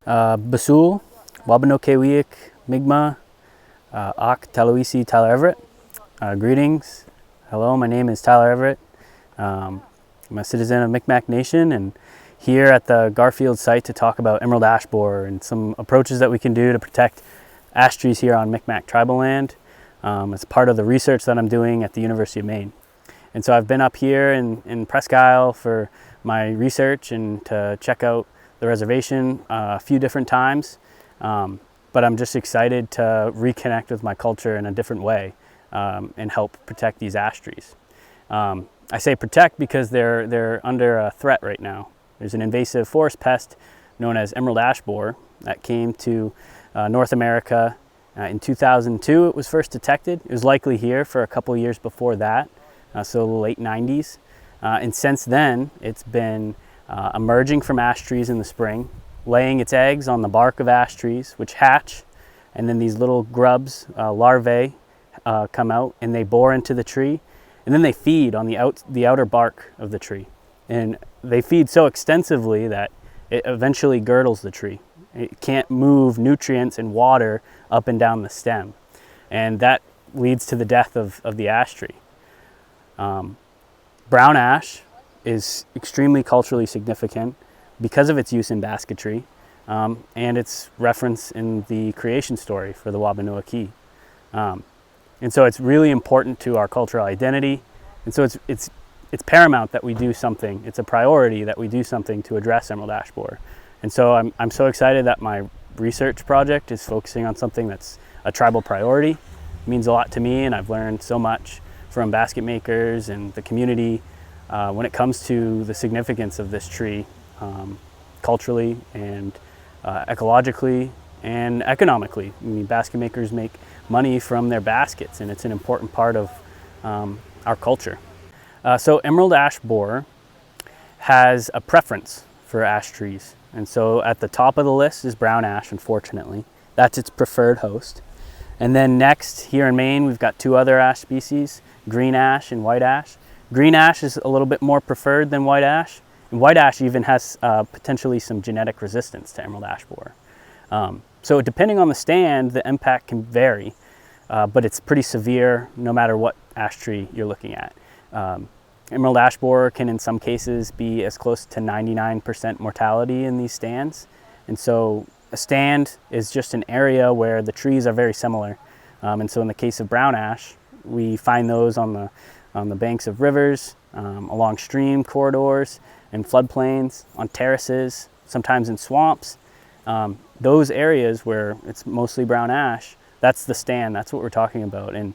Basul, Wabanokewiak, Mi'kmaq, Ak, Taluisi, Tyler Everett. Greetings. Hello, my name is Tyler Everett. I'm a citizen of Mi'kmaq Nation and here at the Garfield site to talk about emerald ash borer and some approaches that we can do to protect ash trees here on Mi'kmaq tribal land. It's part of the research that I'm doing at the University of Maine. And so I've been up here in Presque Isle for my research and to check out the reservation a few different times. But I'm just excited to reconnect with my culture in a different way and help protect these ash trees. I say protect because they're under a threat right now. There's an invasive forest pest known as emerald ash borer that came to North America in 2002. It was first detected. It was likely here for a couple years before that, so the late 90s. And since then, it's been emerging from ash trees in the spring, laying its eggs on the bark of ash trees, which hatch, and then these little grubs, larvae, come out and they bore into the tree, and then they feed on the outer bark of the tree. And they feed so extensively that it eventually girdles the tree. It can't move nutrients and water up and down the stem. And that leads to the death of the ash tree. Brown ash is extremely culturally significant because of its use in basketry and its reference in the creation story for the Wabanaki. And so it's really important to our cultural identity. And so it's paramount that we do something. It's a priority that we do something to address emerald ash borer. And so I'm so excited that my research project is focusing on something that's a tribal priority. It means a lot to me, and I've learned so much from basket makers and the community when it comes to the significance of this tree culturally and ecologically and economically. I mean, basket makers make money from their baskets, and it's an important part of our culture. So emerald ash borer has a preference for ash trees. And so at the top of the list is brown ash, unfortunately. That's its preferred host. And then next, here in Maine, we've got two other ash species, green ash and white ash. Green ash is a little bit more preferred than white ash. And white ash even has potentially some genetic resistance to emerald ash borer. So depending on the stand, the impact can vary, but it's pretty severe no matter what ash tree you're looking at. Emerald ash borer can in some cases be as close to 99% mortality in these stands. And so a stand is just an area where the trees are very similar. And so in the case of brown ash, we find those on the banks of rivers, along stream corridors and floodplains, on terraces, sometimes in swamps. Those areas where it's mostly brown ash, that's the stand, that's what we're talking about. And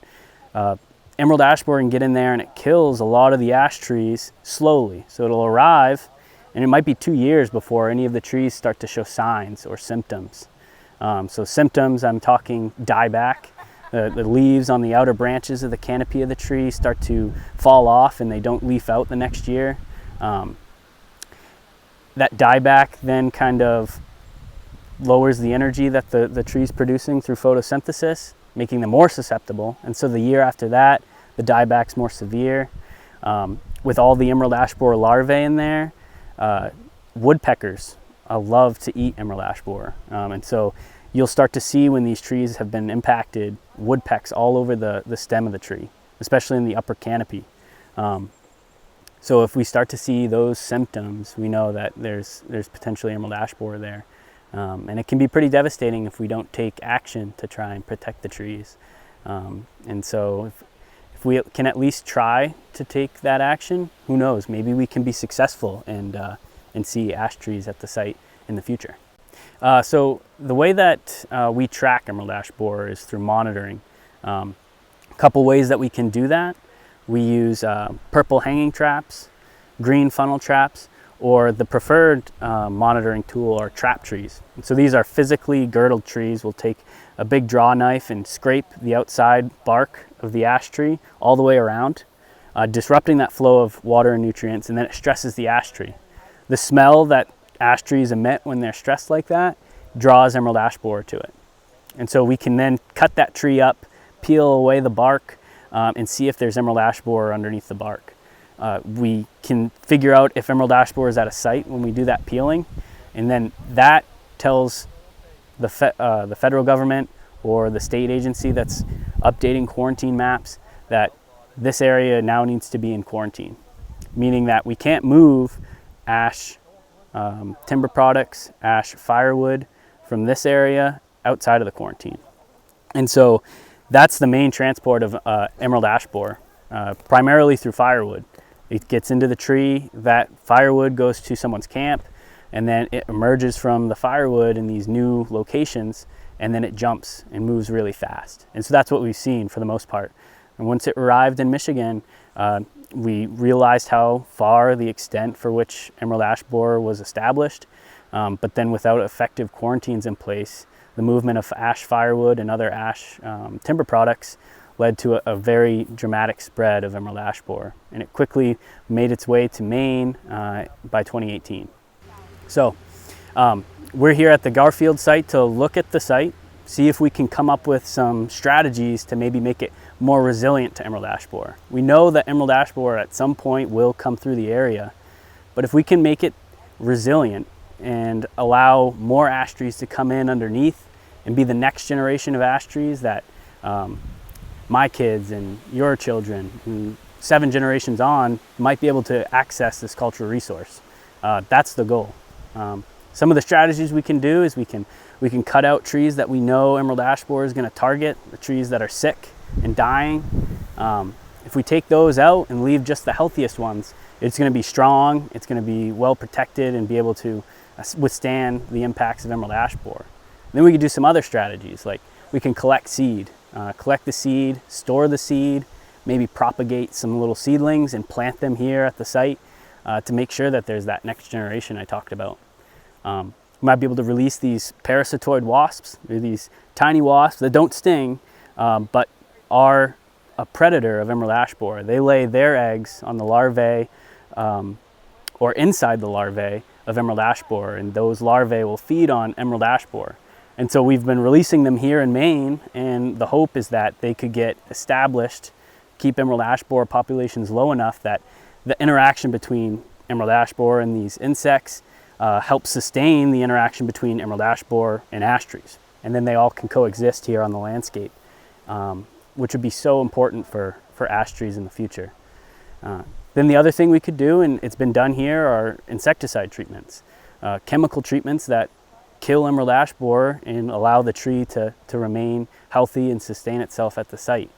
emerald ash borer can get in there and it kills a lot of the ash trees slowly. So it'll arrive and it might be 2 years before any of the trees start to show signs or symptoms. So symptoms, I'm talking dieback. The leaves on the outer branches of the canopy of the tree start to fall off and they don't leaf out the next year. That dieback then kind of lowers the energy that the tree's producing through photosynthesis, making them more susceptible. And so the year after that, the dieback's more severe. With all the emerald ash borer larvae in there, woodpeckers love to eat emerald ash borer. And so you'll start to see when these trees have been impacted, woodpecks all over the stem of the tree, especially in the upper canopy. So if we start to see those symptoms, we know that there's potentially emerald ash borer there. And it can be pretty devastating if we don't take action to try and protect the trees. And so if we can at least try to take that action, who knows, maybe we can be successful and see ash trees at the site in the future. So the way that we track emerald ash borer is through monitoring. A couple ways that we can do that. We use purple hanging traps, green funnel traps, or the preferred monitoring tool are trap trees. And so these are physically girdled trees. We'll take a big draw knife and scrape the outside bark of the ash tree all the way around, disrupting that flow of water and nutrients, and then it stresses the ash tree. The smell that ash trees emit when they're stressed like that draws emerald ash borer to it. And so we can then cut that tree up, peel away the bark, and see if there's emerald ash borer underneath the bark. We can figure out if emerald ash borer is at a site when we do that peeling, and then that tells the federal government or the state agency that's updating quarantine maps that this area now needs to be in quarantine, meaning that we can't move ash timber products, ash firewood from this area outside of the quarantine. And so that's the main transport of emerald ash borer, primarily through firewood. It gets into the tree, that firewood goes to someone's camp, and then it emerges from the firewood in these new locations, and then it jumps and moves really fast. And so that's what we've seen for the most part. And once it arrived in Michigan, we realized how far the extent for which emerald ash borer was established, but then without effective quarantines in place, the movement of ash firewood and other ash timber products led to a very dramatic spread of emerald ash borer, and it quickly made its way to Maine by 2018. So we're here at the Garfield site to look at the site, see if we can come up with some strategies to maybe make it more resilient to emerald ash borer. We know that emerald ash borer at some point will come through the area, but if we can make it resilient and allow more ash trees to come in underneath and be the next generation of ash trees that my kids and your children, who 7 generations on, might be able to access this cultural resource. That's the goal. Some of the strategies we can do is we can cut out trees that we know emerald ash borer is going to target, the trees that are sick and dying. If we take those out and leave just the healthiest ones, it's going to be strong, it's going to be well protected and be able to withstand the impacts of emerald ash borer. Then we can do some other strategies, like we can collect seed, collect the seed, store the seed, maybe propagate some little seedlings and plant them here at the site to make sure that there's that next generation I talked about. We might be able to release these parasitoid wasps. They're these tiny wasps that don't sting, but are a predator of emerald ash borer. They lay their eggs on the larvae or inside the larvae of emerald ash borer, and those larvae will feed on emerald ash borer. And so we've been releasing them here in Maine, and the hope is that they could get established, keep emerald ash borer populations low enough that the interaction between emerald ash borer and these insects help sustain the interaction between emerald ash borer and ash trees. And then they all can coexist here on the landscape, which would be so important for ash trees in the future. Then the other thing we could do, and it's been done here, are insecticide treatments, chemical treatments that kill emerald ash borer and allow the tree to remain healthy and sustain itself at the site.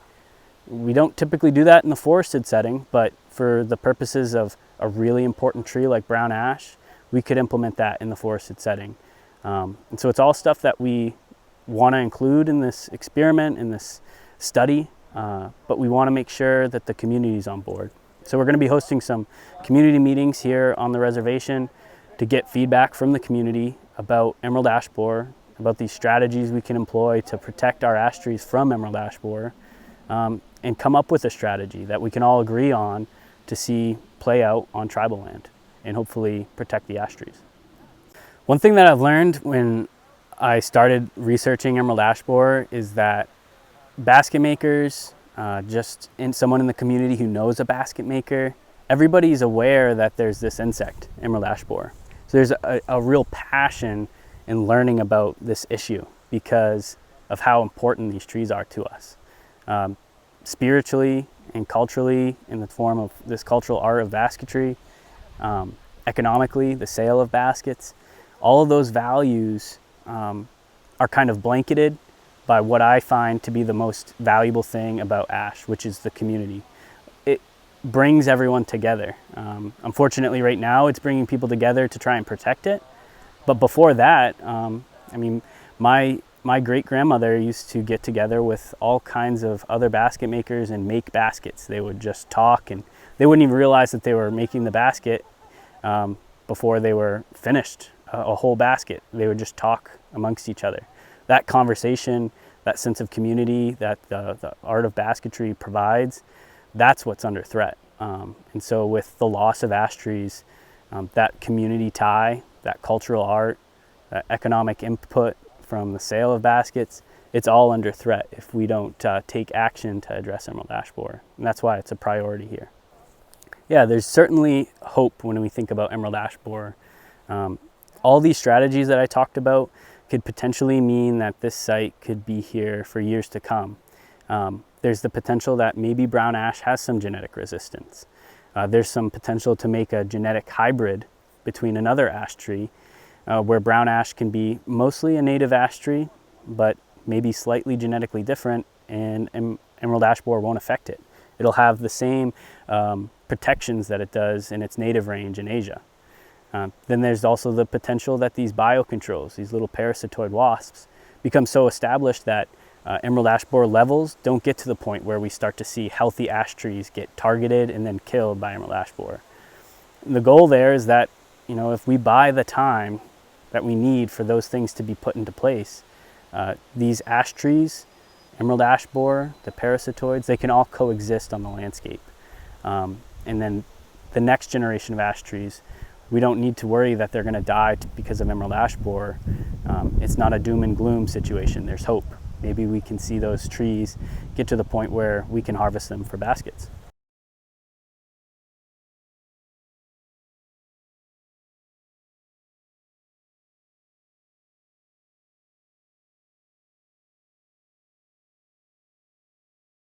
We don't typically do that in the forested setting, but for the purposes of a really important tree like brown ash, we could implement that in the forested setting. And so it's all stuff that we want to include in this experiment, in this study, but we want to make sure that the community is on board. So we're going to be hosting some community meetings here on the reservation to get feedback from the community about emerald ash borer, about these strategies we can employ to protect our ash trees from emerald ash borer, and come up with a strategy that we can all agree on to see play out on tribal land and hopefully protect the ash trees. One thing that I've learned when I started researching emerald ash borer is that basket makers, someone in the community who knows a basket maker, everybody's aware that there's this insect, emerald ash borer. So there's a real passion in learning about this issue because of how important these trees are to us. Spiritually and culturally, in the form of this cultural art of basketry, economically, the sale of baskets, all of those values are kind of blanketed by what I find to be the most valuable thing about ash, which is the community. It brings everyone together. Unfortunately, right now, it's bringing people together to try and protect it. But before that, I mean, my great-grandmother used to get together with all kinds of other basket makers and make baskets. They would just talk, and they wouldn't even realize that they were making the basket before they were finished a whole basket. They would just talk amongst each other. That conversation, that sense of community that the art of basketry provides, that's what's under threat. And so with the loss of ash trees, that community tie, that cultural art, that economic input from the sale of baskets, it's all under threat if we don't take action to address emerald ash borer. And that's why it's a priority here. Yeah, there's certainly hope when we think about emerald ash borer. all these strategies that I talked about could potentially mean that this site could be here for years to come. There's the potential that maybe brown ash has some genetic resistance. There's some potential to make a genetic hybrid between another ash tree, where brown ash can be mostly a native ash tree, but maybe slightly genetically different, and emerald ash borer won't affect it. It'll have the same protections that it does in its native range in Asia. Then there's also the potential that these biocontrols, these little parasitoid wasps, become so established that emerald ash borer levels don't get to the point where we start to see healthy ash trees get targeted and then killed by emerald ash borer. The goal there is that, if we buy the time that we need for those things to be put into place, these ash trees, emerald ash borer, the parasitoids, they can all coexist on the landscape. And then the next generation of ash trees, we don't need to worry that they're going to die because of emerald ash borer. It's not a doom and gloom situation. There's hope. Maybe we can see those trees get to the point where we can harvest them for baskets.